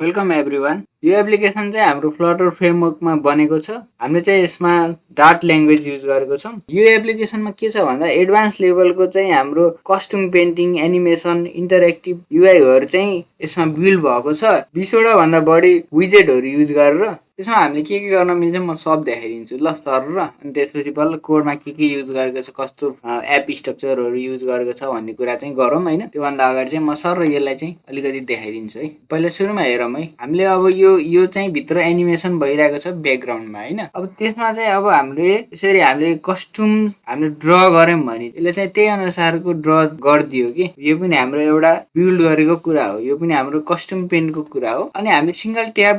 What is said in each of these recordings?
Welcome everyone. यो application चाहिँ हाम्रो फ्लटर फ्रेमवर्कमा बनेको छ। हामीले चाहिँ यसमा डार्ट ल्याङ्ग्वेज युज गरेको छौँ। यो एप्लिकेसनमा के छ भन्दा एडभान्स लेभलको चाहिँ हाम्रो कस्ट्युम पेन्टिङ, एनिमेसन, इन्टरेक्टिभ युआईहरू चाहिँ यसमा बिल्ड भएको छ। 20 वटा भन्दा बढी विजेटहरू युज गरेर त्यसमा हामीले के गर्न मिल्छ म सब देखाइदिन्छु ल सर र। अनि त्यसपछि बल्ल कोडमा के युज गरेको छ, कस्तो एप स्ट्रक्चरहरू युज गरेको छ भन्ने कुरा चाहिँ गरौँ हैन। त्योभन्दा अगाडि चाहिँ म सर र यसलाई चाहिँ अलिकति देखाइदिन्छु है। पहिला सुरुमा हेरौँ है। हामीले अब यो चाहिँ भित्र एनिमेसन भइरहेको छ ब्याकग्राउन्डमा हैन। अब त्यसमा चाहिँ अब हामीले कस्ट्युम हामीले ड्र गर्यौं भने यसले चाहिँ त्यही अनुसारको ड्र गर्दियो कि। यो पनि हाम्रो एउटा बिल्ड गरेको कुरा हो। यो पनि हाम्रो कस्ट्युम पेन्टको कुरा हो। अनि हामीले सिंगल ट्याप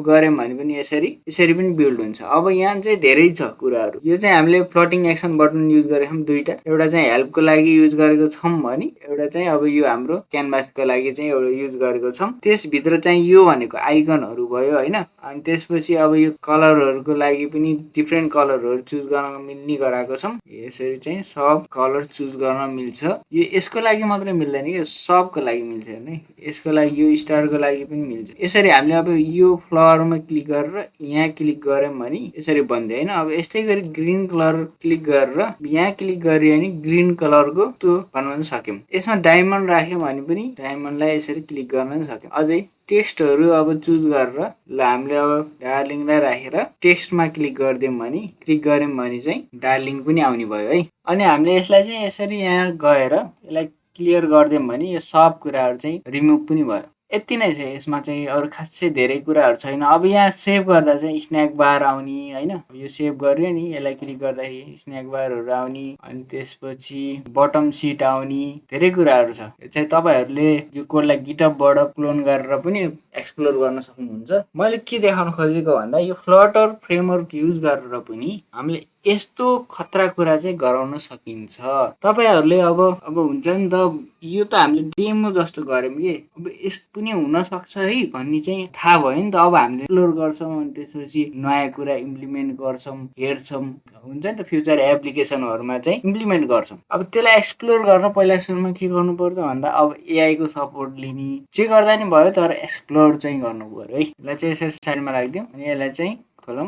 गर्यौं भने पनि यसरी पनि बिल्ड हुन्छ। अब यहाँ चाहिँ धेरै छ कुराहरू। यो चाहिँ हामीले फ्लोटिङ एक्सन बटन युज गरेका छौं दुईटा। एउटा चाहिँ हेल्पको लागि युज गरेको छौं भने एउटा चाहिँ अब यो हाम्रो क्यानभासको लागि चाहिँ एउटा युज गरेको छौं। त्यसभित्र चाहिँ यो भनेको आइकनहरू भयो हैन। अनि त्यसपछि अब यो कलरहरूको लागि पनि डिफ्रेन्ट कलरहरू चुज गर्न मिल्ने गराएको छौं। यसरी चाहिँ सब कलर चुज गर्न मिल्छ। यो यसको लागि मात्रै मिल्दैन कि सबको लागि मिल्छ हैन। यसको लागि यो स्टारको लागि पनि मिल्छ। यसरी हामीले अब यो फ्लावरमा क्लिक गरेर यहाँ क्लिक गर्यौं भने यसरी बन्दै हैन। अब यस्तै गरी ग्रीन कलर क्लिक गरेर यहाँ क्लिक गरियो भने ग्रीन कलरको त्यो बनाउन सक्यौं। यसमा डायमन्ड राख्यौं भने पनि डायमन्डलाई यसरी क्लिक गर्न सक्यौं। अझै टेक्स्टहरू अब चुज गरेर ल हामीले अब डार्लिङलाई राखेर टेक्स्टमा क्लिक गर्यौं भने चाहिँ डार्लिङ पनि आउने भयो है। अनि हामीले यसलाई चाहिँ यसरी यहाँ गएर यसलाई क्लियर गर्दियौं भने यो सब कुराहरू चाहिँ रिमुभ पनि भयो। यति नै छ। यसमा चाहिँ अरु खासै धेरै कुराहरू छैन। अब यहाँ सेभ गर्दा चाहिँ स्न्याक बार आउने हैन। यो सेभ गर्यो नि यसलाई क्लिक गर्दाखेरि स्न्याक बारहरू आउने, अनि त्यसपछि बटम सिट आउने, धेरै कुराहरू छ। यो चाहिँ तपाईहरुले यो कोडलाई गिटहबबाट क्लोन गरेर पनि एक्सप्लोर गर्न सक्नुहुन्छ। मैले के देखाउन खोजेको भन्दा यो फ्लटर फ्रेमवर्क युज गरेर पनि हामीले यस्तो खतरा कुरा चाहिँ गराउन सकिन्छ। तपाईहरुले अब हुन्छ नि त, यो त हामीले डेमो जस्तो गर्यौं के। अब यस्तो पनि हुन सक्छ है भन्ने चाहिँ थाहा भयो नि त। अब हामीले एक्सप्लोर गर्छौं अनि त्यसपछि नयाँ कुरा इम्प्लिमेन्ट गर्छौं, हेर्छौं, हुन्छ नि त। फ्युचर एप्लिकेसनहरुमा चाहिँ इम्प्लिमेन्ट गर्छौं। अब त्यसलाई एक्सप्लोर गर्न पहिला सुरुमा के गर्नु पर्छ भन्दा अब एआई को सपोर्ट लिने जे गर्दा नि भयो, तर एक्सप्लोर चाहिँ गर्नु पर्यो है। यसलाई चाहिँ यसरी साइडमा राख्दियौं अनि यसलाई चाहिँ खोलौं।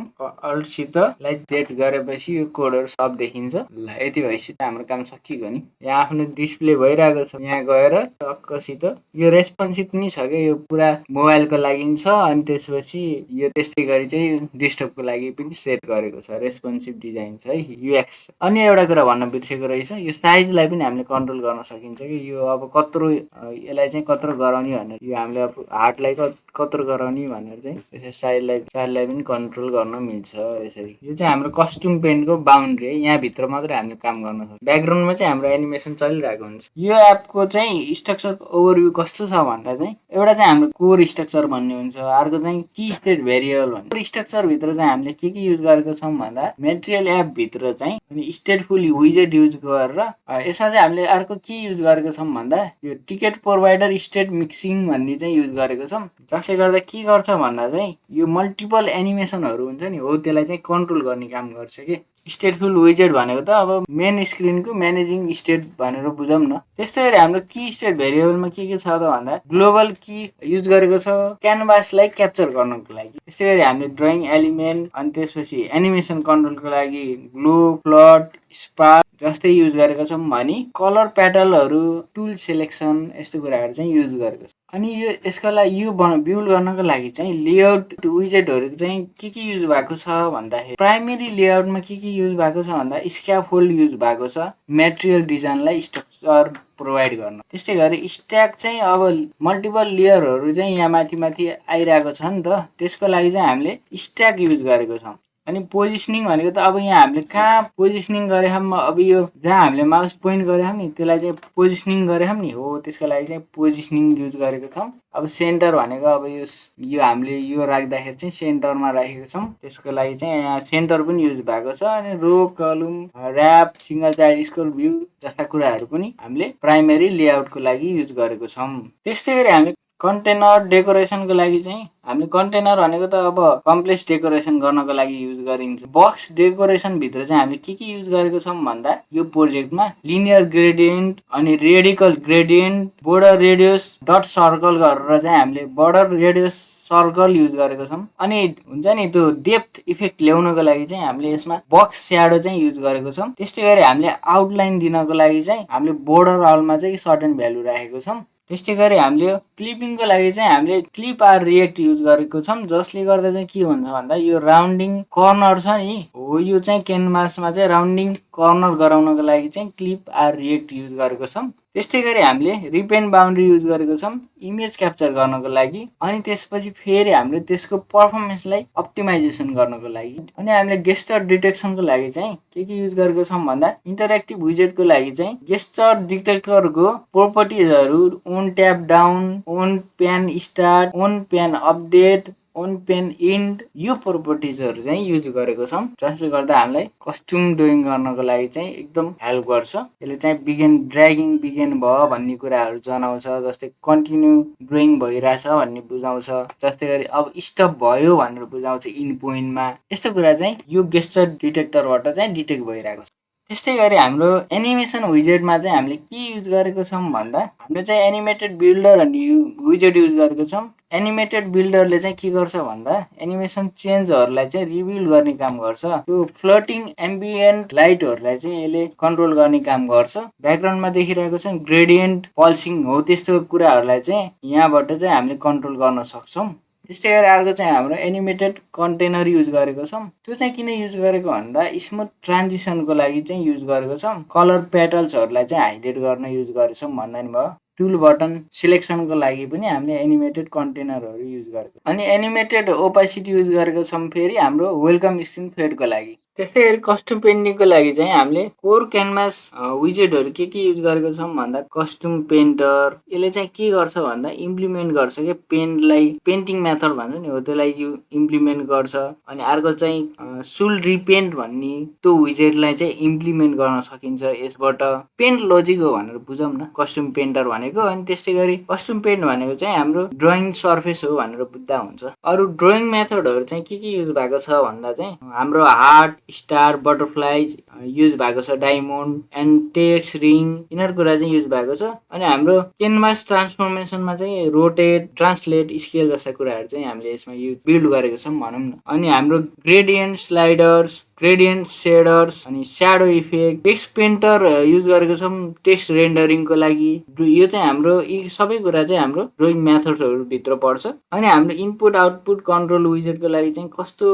अल्ट सित लाइक जेट गरेपछि यो कोडहरु सब देखिन्छ। ल यति भएपछि हाम्रो काम सकियो नि। यहाँ आफ्नो डिस्प्ले भइरहेको छ। यहाँ गएर टक्कसित यो रेस्पोन्सिभ पनि छ के। यो पुरा मोबाइलको लागि छ। अनि त्यसपछि यो त्यस्तै गरी चाहिँ डेस्कटपको लागि पनि सेट गरेको छ। रेस्पोन्सिभ डिजाइन छ है, यूएक्स। अनि एउटा कुरा भन्न बिर्सेको रहेछ, यो साइजलाई पनि हामीले कन्ट्रोल गर्न सकिन्छ कि। यो अब कत्रो यसलाई चाहिँ कत्रो गराउने भनेर, यो हामीले अब हार्टलाई कत्रो गराउने भनेर चाहिँ यसरी साइजलाई पनि कन्ट्रोल गर्न मिल्छ यसरी। यो चाहिँ हाम्रो कस्ट्युम पेन्टको बाउन्ड्री है। यहाँ भित्र मात्रै हामीले काम गर्न सक्छौं। ब्याकग्राउन्डमा चाहिँ हाम्रो एनिमेसन चलिरहेको हुन्छ। यो एपको चाहिँ स्ट्रक्चर ओभरभ्यू कस्तो छ भन्दा चाहिँ एउटा चाहिँ हाम्रो कोर स्ट्रक्चर भन्ने हुन्छ, अर्को चाहिँ की स्टेट भेरिएबल भन्छ। कोर स्ट्रक्चर भित्र चाहिँ हामीले के युज गरेको छौं भन्दा मेटेरियल एप भित्र चाहिँ अनि स्टेटफुल विजेट युज गरेर यसमा चाहिँ हामीले अर्को के युज गरेको छौं भन्दा यो टिकट प्रोवाइडर स्टेट मिक्सिङ भन्ने चाहिँ युज गरेको छौं। जसले गर्दा के गर्छ भन्दा चाहिँ यो मल्टिपल एनिमेसनहरु हुन्छ नि हो, त्यसलाई चाहिँ कन्ट्रोल गर्ने काम गर्छ के। स्टेटफुल विजेट भनेको त अब मेन स्क्रिनको म्यानेजिङ स्टेट भनेर बुझौं न। त्यस्तै गरी हाम्रो की स्टेट भेरिएबलमा के छ त भन्दा ग्लोबल की युज गरेको छ क्यानभासलाई क्याप्चर गर्नको लागि। त्यस्तै गरी हामीले ड्रइङ एलिमेन्ट अनि त्यसपछि एनिमेसन कन्ट्रोलको लागि ग्लो, फ्लट, स्पार्क जस्तै युज गरेका छौं भने कलर प्याटर्नहरु, टुल सिलेक्सन यस्तो कुराहरु चाहिँ युज गरेको छ। अनि यो यसका लागि यो बिल्ड गर्नको लागि चाहिँ लेआउट विजेटहरु चाहिँ के युज भएको छ भन्दाखेरि प्राइमेरी लेआउटमा के युज भएको छ भन्दा स्क्याफोल्ड युज भएको छ मेटेरियल डिजाइनलाई स्ट्रक्चर प्रोवाइड गर्न। त्यस्तै गरी स्ट्याक चाहिँ अब मल्टिपल लेयरहरु चाहिँ यहाँ माथि आइरहेको छ नि त, त्यसको लागि चाहिँ हामीले स्ट्याक युज गरेको छौं। अनि पोजिसनिङ भनेको त अब यहाँ हामीले कहाँ पोजिसनिङ गरेछौं, अब यो जहाँ हामीले माउस पोइन्ट गरेछौं नि त्यसलाई चाहिँ पोजिसनिङ गरेछौं नि हो, त्यसको लागि चाहिँ पोजिसनिङ युज गरेको छौं। अब सेन्टर भनेको अब यो हामीले यो राख्दाखेरि चाहिँ सेन्टरमा राखेको छौं, त्यसको लागि चाहिँ यहाँ सेन्टर पनि युज भएको छ। अनि रो, कलम, rap, single child score view जस्ता कुराहरु पनि हामीले प्राइमेरी लेआउटको लागि युज गरेको छौं। त्यस्तै गरी हामीले कन्टेनर डेकोरेसनको लागि चाहिँ हामीले कन्टेनर भनेको त अब कम्प्लेक्स डेकोरेसन गर्नको लागि युज गरिन्छ। बक्स डेकोरेसन भित्र चाहिँ हामीले के युज गरेको छौँ भन्दा यो प्रोजेक्टमा लिनियर ग्रेडियन्ट अनि radical gradient border radius dot circle गरेर चाहिँ हामीले बोर्डर रेडियस सर्कल युज गरेको छौँ। अनि हुन्छ नि त्यो डेप्थ इफेक्ट ल्याउनको लागि चाहिँ हामीले यसमा बक्स स्याडो चाहिँ युज गरेको छौँ। त्यस्तै गरी हामीले आउटलाइन दिनको लागि चाहिँ हामीले बोर्डर अलमा चाहिँ सर्टेन भ्यालु राखेको छौँ। त्यस्तै गरी हामीले क्लिपिङको लागि चाहिँ हामीले क्लिप आर रिएक्ट युज गरेको छौँ, जसले गर्दा चाहिँ के हुन्छ भन्दा यो राउन्डिङ कर्नर छ नि हो, यो चाहिँ क्यानभासमा चाहिँ राउन्डिङ कर्नर गराउनको लागि चाहिँ क्लिप आर रिएक्ट युज गरेको छौँ। त्यस्तै गरी हामीले रिपेन बााउन्ड्री युज गरेको छौँ इमेज क्याप्चर गर्नको लागि। अनि त्यसपछि फेरि हामीले त्यसको पर्फर्मेन्सलाई अप्टिमाइजेसन गर्नको लागि। अनि हामीले गेस्चर डिटेक्सनको लागि चाहिँ के युज गरेको छौँ भन्दा इन्टरेक्टिभ विजेटको लागि चाहिँ गेस्चर डिटेक्टरको प्रोपर्टिजहरू on tap down, on pan start, on pan update, on pan end यो प्रोपर्टिजहरू चाहिँ युज गरेको छौँ, जसले गर्दा हामीलाई कस्ट्युम ड्रइङ गर्नको लागि चाहिँ एकदम हेल्प गर्छ। यसले चाहिँ बिगिन ड्र्यागिङ बिगिन भयो भन्ने कुराहरू जनाउँछ, जस्तै कन्टिन्यू ड्रइङ भइरहेछ भन्ने बुझाउँछ, जस्तै गरी अब स्टप भयो भनेर बुझाउँछ इन पोइन्टमा। यस्तो कुरा चाहिँ यो गेस्चर डिटेक्टरबाट चाहिँ डिटेक्ट भइरहेको छ। त्यस्तै गरी हाम्रो एनिमेसन विजेटमा चाहिँ हामीले के युज गरेको छौँ भन्दा हामीले चाहिँ एनिमेटेड बिल्डर अनि विजेट युज गरेको छौँ। एनिमेटेड बिल्डरले चाहिँ के गर्छ भन्दा एनिमेसन चेन्जहरूलाई चाहिँ रिभिल गर्ने काम गर्छ। त्यो फ्लोटिङ एम्बिएन्ट लाइटहरूलाई चाहिँ यसले कन्ट्रोल गर्ने काम गर्छ। ब्याकग्राउन्डमा देखिरहेको छ ग्रेडियन्ट पल्सिङ हो, त्यस्तो कुराहरूलाई चाहिँ यहाँबाट चाहिँ हामीले कन्ट्रोल गर्न सक्छौँ। त्यस्तै गरी अर्को चाहिँ हाम्रो एनिमेटेड कन्टेनर युज गरेको छौँ। त्यो चाहिँ किन युज गरेको भन्दा स्मुथ ट्रान्जिसनको लागि चाहिँ युज गरेको छौँ। कलर पेटल्सहरूलाई चाहिँ हाइलाइट गर्न युज गरेछौँ भन्दा नि भयो। टुल बटन सिलेक्सनको लागि पनि हामीले एनिमेटेड कन्टेनरहरू युज गरेको। अनि एनिमेटेड ओपासिटी युज गरेको छौँ फेरि हाम्रो वेलकम स्क्रिन फेडको लागि। त्यस्तै गरी कस्ट्युम पेन्टिङको लागि चाहिँ हामीले कोर क्यानभास विजेटहरू के युज गरेको छौँ भन्दा कस्ट्युम पेन्टर, यसले चाहिँ के गर्छ भन्दा इम्प्लिमेन्ट गर्छ कि पेन्टलाई पेन्टिङ मेथड भन्छ नि हो त्यसलाई यो इम्प्लिमेन्ट गर्छ। अनि अर्को चाहिँ सुल रिपेन्ट भन्ने त्यो विजेटलाई चाहिँ इम्प्लिमेन्ट गर्न सकिन्छ यसबाट। पेन्ट लजिक हो भनेर बुझौँ न कस्ट्युम पेन्टर भनेको। अनि त्यस्तै गरी कस्ट्युम पेन्ट भनेको चाहिँ हाम्रो ड्रइङ सर्फेस हो भनेर बुझ्दा हुन्छ। अरू ड्रइङ मेथडहरू चाहिँ के युज भएको छ भन्दा चाहिँ हाम्रो हार्ट, स्टार, बटरफ्लाइज युज भएको छ, डायमन्ड एन्ड टेक्स्ट रिङ यिनीहरू कुरा चाहिँ युज भएको छ। अनि हाम्रो क्यानभास ट्रान्सफर्मेसनमा चाहिँ रोटेट, ट्रान्सलेट, स्केल जस्ता कुराहरू चाहिँ हामीले यसमा युज बिल्ड गरेको छौँ भनौँ न। अनि हाम्रो ग्रेडियन्ट स्लाइडर्स, ग्रेडियन्ट सेडर्स अनि shadow effect, text painter use गरेको छौँ टेक्स्ट रेन्डरिङको लागि। यो चाहिँ हाम्रो यी सबै कुरा चाहिँ हाम्रो ड्रइङ मेथडहरू भित्र पर्छ। अनि हाम्रो इनपुट आउटपुट कन्ट्रोल विजेटको लागि चाहिँ कस्तो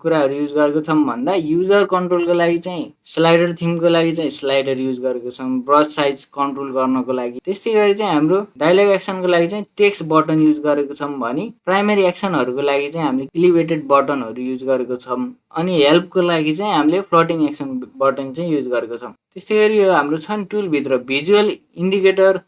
कुराहरू युज गरेको छौँ भन्दा युजर कन्ट्रोलको लागि चाहिँ स्लाइडर थिमको लागि चाहिँ स्लाइडर युज गरेको छौँ ब्रस साइज कन्ट्रोल गर्नको लागि। त्यस्तै गरी चाहिँ हाम्रो डायलग एक्सनको लागि चाहिँ टेक्स्ट बटन युज गरेको छौँ भने प्राइमेरी एक्सनहरूको लागि चाहिँ हामीले एलिभेटेड बटनहरू युज गरेको छौँ। अनि हेल्पको लागि चाहिँ हामीले फ्लोटिङ एक्सन बटन चाहिँ युज गरेको छौँ। त्यस्तै गरी यो हाम्रो छ नि टुलभित्र भिजुअल इन्डिकेटर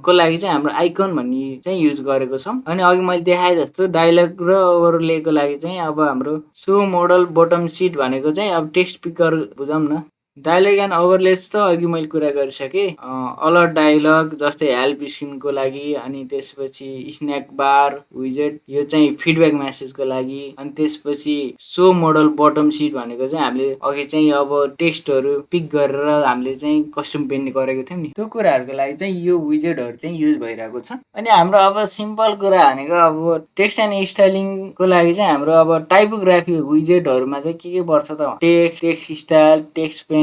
को लागि चाहिँ हाम्रो आइकन भन्ने चाहिँ युज गरेको छौँ। अनि अघि मैले देखाए जस्तो डायलग र ओभरलेको लागि चाहिँ अब हाम्रो सो मोडल बटम सिट भनेको चाहिँ अब टेक्स्ट पिकर बुझौँ न। डायलग एन्ड ओभरलेस त अघि मैले कुरा गरिसकेँ। अलर्ट डायलग जस्तै हेल्प स्क्रिनको लागि, अनि त्यसपछि स्न्याक बार विजेट यो चाहिँ फिडब्याक मेसेजको लागि। अनि त्यसपछि सो मोडल बटम सिट भनेको चाहिँ हामीले अघि चाहिँ अब टेक्स्टहरू पिक गरेर हामीले चाहिँ कस्ट्युम पेन्ट गरेको थियौँ नि, त्यो कुराहरूको लागि चाहिँ यो विजेटहरू चाहिँ युज भइरहेको छ। अनि हाम्रो अब सिम्पल कुरा भनेको अब टेक्स्ट एन्ड स्टाइलिङको लागि चाहिँ हाम्रो अब टाइपोग्राफी विजेटहरूमा चाहिँ के पर्छ त text style, text painter,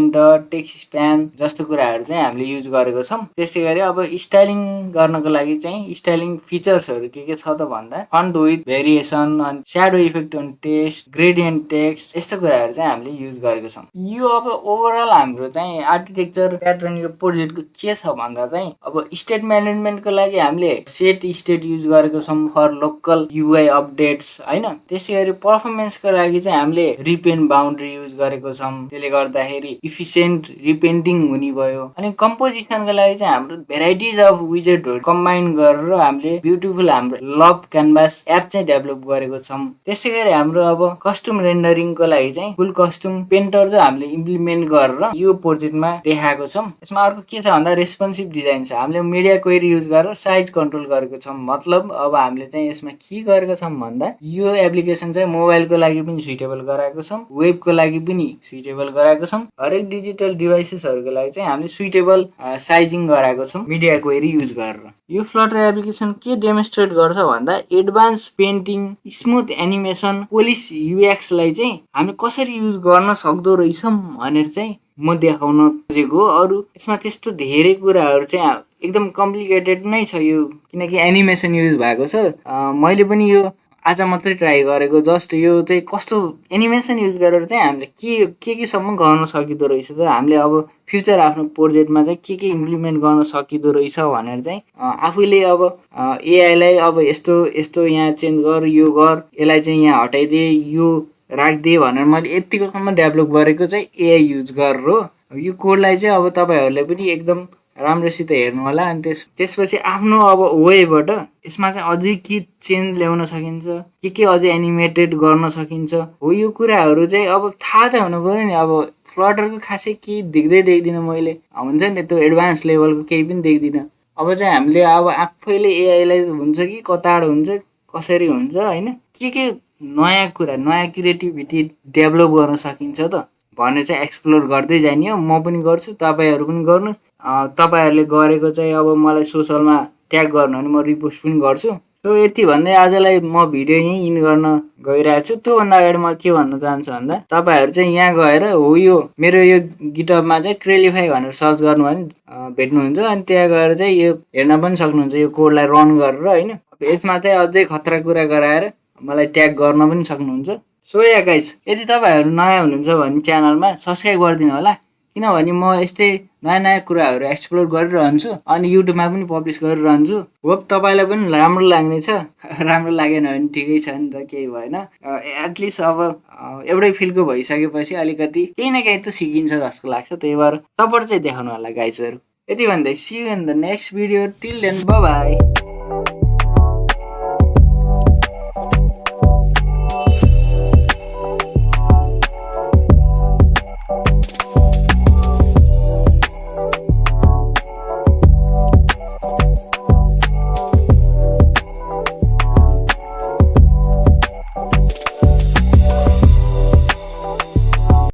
text span जस्तो कुराहरू चाहिँ हामीले युज गरेको छौँ। त्यस्तै गरी अब स्टाइलिङ गर्नको लागि चाहिँ स्टाइलिङ फिचर्सहरू के छ त भन्दा फन्ट विथ भेरिएसन, अनि shadow effect on text, gradient text यस्तो कुराहरू चाहिँ हामीले युज गरेको छौँ। यो अब ओभरअल हाम्रो चाहिँ आर्किटेक्चर प्याटर्न यो प्रोजेक्टको के छ भन्दा चाहिँ अब स्टेट म्यानेजमेन्टको लागि हामीले सेट स्टेट युज गरेको छौँ फर लोकल युआई अपडेट्स होइन। त्यसै गरी पर्फर्मेन्सको लागि चाहिँ हामीले रिपेन बााउन्ड्री युज गरेको छौँ। त्यसले गर्दाखेरि इफिसियन्ट रिपेन्टिङ हुने भयो। अनि कम्पोजिसनको लागि चाहिँ हाम्रो भेराइटिज अफ विजेटहरू कम्बाइन गरेर हामीले ब्युटिफुल हाम्रो लभ क्यानभास एप चाहिँ डेभलप गरेको छौँ। त्यसै गरी हाम्रो अब कस्टम रेन्डरिङको लागि चाहिँ फुल कस्टम पेन्टर चाहिँ हामीले इम्प्लिमेन्ट गरेर यो प्रोजेक्टमा देखाएको छौँ। यसमा अर्को के छ भन्दा रेस्पोन्सिभ डिजाइन छ। हामीले मिडिया क्वेरी युज गरेर साइज कन्ट्रोल गरेको छौँ। मतलब अब हामीले चाहिँ यसमा के गरेको छौँ भन्दा यो एप्लिकेसन चाहिँ मोबाइलको लागि पनि सुइटेबल गराएको छौँ, वेबको लागि पनि सुइटेबल गराएको छौँ। हरेक डिजिटल डिभाइसेसहरूको लागि चाहिँ हामीले सुइटेबल साइजिङ गराएको छौँ मिडिया क्वेरी युज गरेर। यो फ्लटर एप्लिकेसन के डेमोन्स्ट्रेट गर्छ भन्दा advance painting, smooth animation, polish युएक्सलाई चाहिँ हामीले कसरी युज गर्न सक्दो रहेछौँ भनेर चाहिँ म देखाउन खोजेको हो। अरू यसमा त्यस्तो धेरै कुराहरू चाहिँ एकदम कम्प्लिकेटेड नै छ यो, किनकि एनिमेसन युज भएको छ। मैले पनि यो आज मात्रै ट्राई गरेको। जस्ट यो चाहिँ कस्तो एनिमेसन युज गरेर चाहिँ हामीले के सम्म गर्न सकिँदो रहेछ त, हामीले अब फ्युचर आफ्नो प्रोजेक्टमा चाहिँ के इम्प्लिमेन्ट गर्न सकिँदो रहेछ भनेर चाहिँ आफूले अब एआईलाई अब यस्तो यहाँ चेन्ज गर, यो गर, यसलाई चाहिँ यहाँ हटाइदिए, यो राखिदिए भनेर मैले यत्तिकोसम्म डेभलप गरेको चाहिँ एआई युज गरेर हो। यो कोडलाई चाहिँ अब तपाईँहरूले पनि एकदम राम्रोसित हेर्नु होला। अनि त्यसपछि आफ्नो अब वेबाट यसमा चाहिँ अझै के चेन्ज ल्याउन सकिन्छ, के अझै एनिमेटेड गर्न सकिन्छ हो, यो कुराहरू चाहिँ अब थाहा चाहिँ हुनु पऱ्यो नि। अब फ्लटरको खासै केही देख्दिनँ मैले, हुन्छ नि त्यो एडभान्स लेभलको केही पनि देख्दिनँ। अब चाहिँ हामीले अब आफैले एआईलाई हुन्छ कि कताबाट हुन्छ, कसरी हुन्छ होइन, के नयाँ कुरा, नयाँ क्रिएटिभिटी डेभलप गर्न सकिन्छ त भनेर चाहिँ एक्सप्लोर गर्दै जाने हो। म पनि गर्छु, तपाईँहरू पनि गर्नु। तपाईँहरूले गरेको चाहिँ अब मलाई सोसलमा ट्याग गर्नु भने म रिपोस्ट पनि गर्छु। सो यति भन्दै आजलाई म भिडियो यहीँ इन गर्न गइरहेको छु। त्योभन्दा अगाडि म के भन्न चाहन्छु भन्दा तपाईँहरू चाहिँ यहाँ गएर हो यो मेरो यो गिटहबमा चाहिँ क्रेलिफाई भनेर सर्च गर्नु भने भेट्नुहुन्छ। अनि त्यहाँ गएर चाहिँ यो हेर्न पनि सक्नुहुन्छ, यो कोडलाई रन गरेर होइन। यसमा चाहिँ अझै खतरा कुरा गराएर मलाई ट्याग गर्न पनि सक्नुहुन्छ। सो या गाइस, यदि तपाईँहरू नयाँ हुनुहुन्छ भने च्यानलमा सब्सक्राइब गरिदिनु होला, किनभने म यस्तै नयाँ कुराहरू एक्सप्लोर गरिरहन्छु अनि युट्युबमा पनि पब्लिस गरिरहन्छु। होप तपाईँलाई पनि राम्रो लाग्नेछ। राम्रो लागेन भने ठिकै छ नि त, केही भएन। एटलिस्ट अब एउटै फिल्डको भइसकेपछि अलिकति केही न केही त सिकिन्छ जस्तो लाग्छ। त्यही भएर सपोर्ट चाहिँ देखाउनु होला गाइजहरू। यति भन्दै see you in the next video. Till then bye by.